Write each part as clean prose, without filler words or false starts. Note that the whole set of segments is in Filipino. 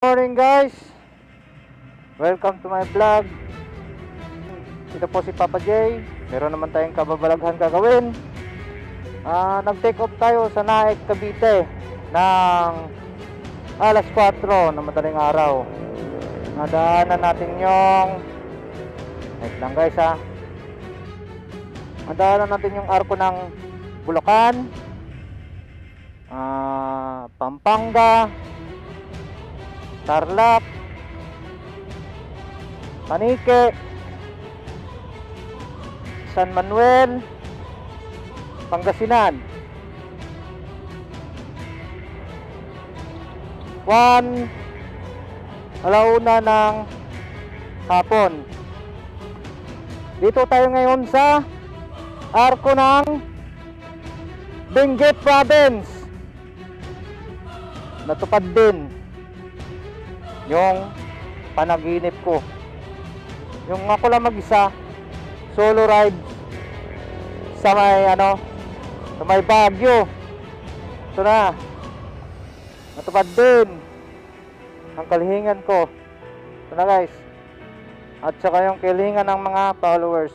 Morning guys, welcome to my vlog. Ito po si Papa J. Meron naman tayong kababalaghan gagawin. Nag-take off tayo sa Naik, Cavite ng alas 4 na madaling araw. Nadaanan natin yung wait lang guys nadaanan natin yung arko ng Bulacan, Pampanga, Tarlac, Panique, San Manuel, Pangasinan. 1:00 ng hapon. Dito tayo ngayon sa arko ng Benguet Province. Natupad din yung panaginip ko, yung ako lang mag-isa solo ride sa may Baguio. Ito na, natupad din ang kahilingan ko. Ito na guys, at saka yung kahilingan ng mga followers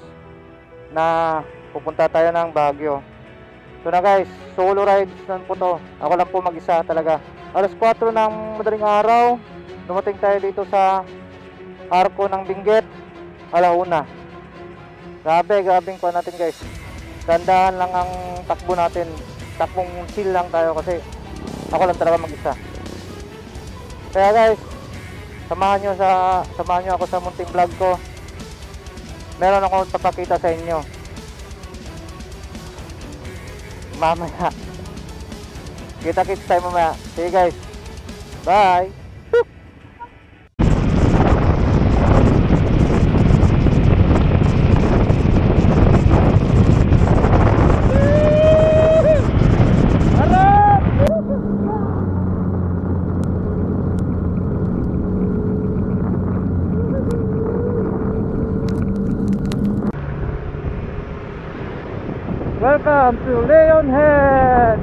na pupunta tayo ng Baguio. Ito na guys, solo rides na po to. Ako lang po mag-isa talaga. Alas 4 ng madaling araw dumating tayo dito sa arko ng Benguet, 1:00. Grabing kuha natin guys. Dandahan lang ang takbo natin. Takbong chill lang tayo kasi ako lang talaga mag-isa. Kaya guys, samahan nyo ako sa munting vlog ko. Meron akong papakita sa inyo mamaya. Kita-kits tayo mamaya. See you guys. Bye. Welcome to Leon Head.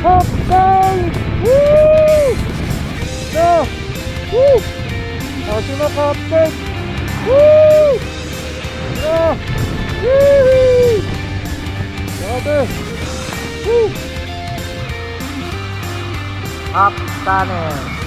Hopside! Woo! No! Woo! Ultima Captain! Woo! No! Woo! Grabe! Woo! Up tunnel!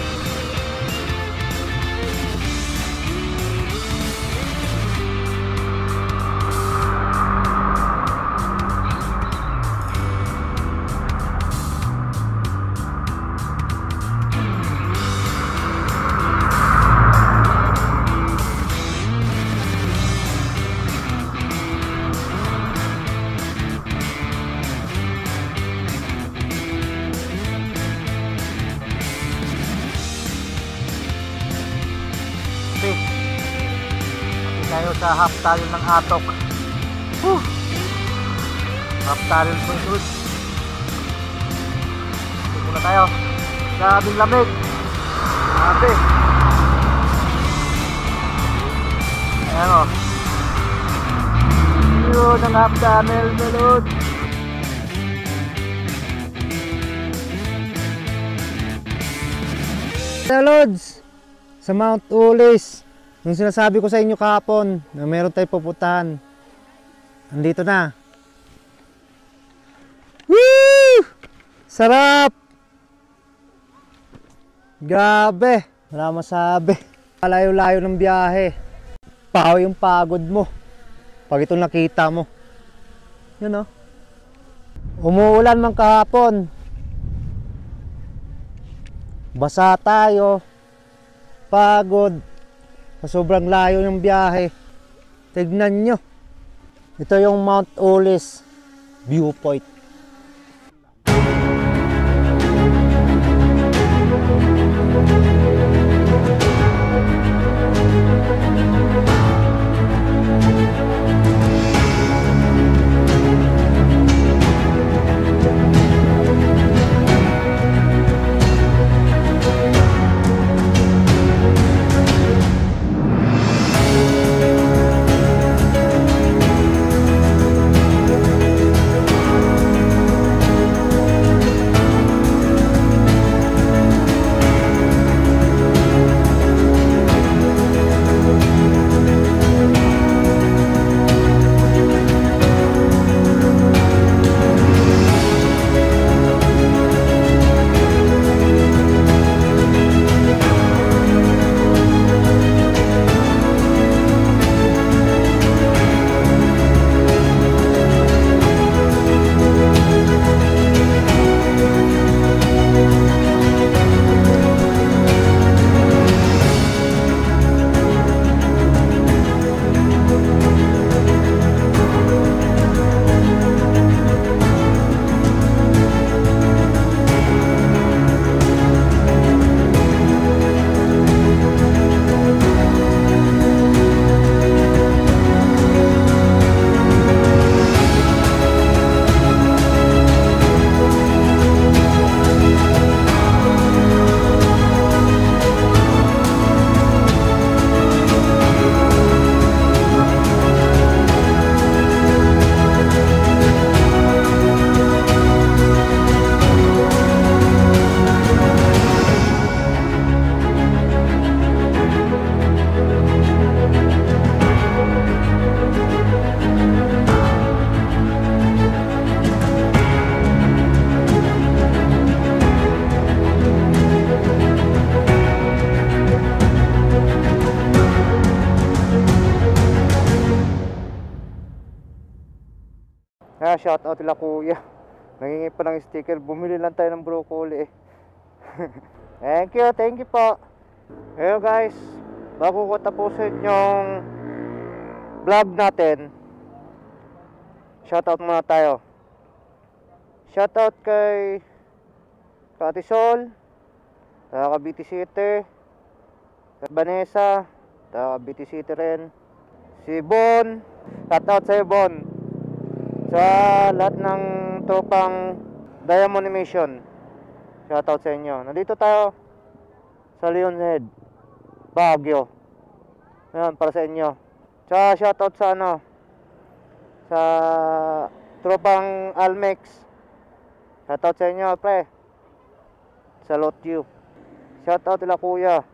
Tayo sa half tunnel ng Atok. Half tunnel po yung good. Dito muna tayo. Grabing lamig. Grabe. Ayan o. Yun ang half tunnel, melod. Lods, sa Mount Ulis, nung sinasabi ko sa inyo kahapon na meron tayong pupuntahan, andito na. Woo! Sarap! Grabe, wala masabi. Malayo-layo ng biyahe. Pahaw yung pagod mo pag ito nakita mo. Yun, oh. Umuulan man kahapon. Basa tayo. Pagod. Sa sobrang layo ng biyahe. Tignan nyo. Ito yung Mount Ulis viewpoint. Shout out nila kuya. Nangingi pa ng sticker. Bumili lang tayo ng broccoli eh. Thank you po. Hello guys, bago ko tapusin yung vlog natin, shout out muna tayo. Shout out kay Ate Sol, taga Cavite City, kay Vanessa, taga Cavite City rin. Si Bon, shout out sa'yo Bon. Sa lahat ng tropang Diamond Mission, shoutout sa inyo. Nandito tayo sa Leon Head, Baguio. Ayan, para sa inyo. Tsaka shoutout sa sa tropang Almex. Shoutout sa inyo, pre. Salute you. Shoutout nila kuya,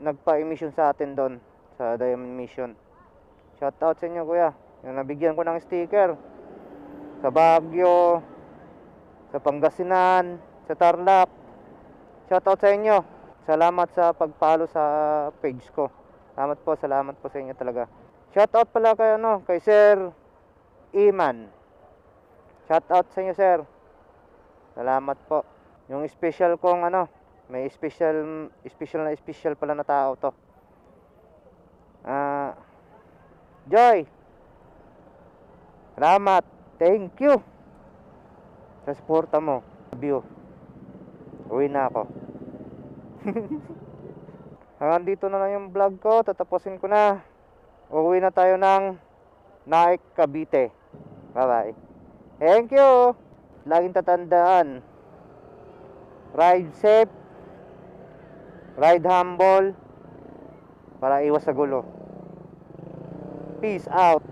nagpa-emission sa atin doon sa Diamond Mission. Shoutout sa inyo kuya, yung nabigyan ko ng sticker sa Baguio, sa Pangasinan, sa Tarlac. Shoutout sa inyo. Salamat sa pag-follow sa page ko. Salamat po sa inyo talaga. Shoutout pala kay Sir Iman. Shoutout sa inyo, sir. Salamat po. Yung special kong may special pala na tao to. Joy. Salamat. Thank you sa suporta mo. View. Uwi na ako. Hanggang dito na lang yung vlog ko. Tatapusin ko na. Uwi na tayo ng Naik, Cavite. Bye bye. Thank you. Laging tatandaan, ride safe, ride humble, para iwas sa gulo. Peace out.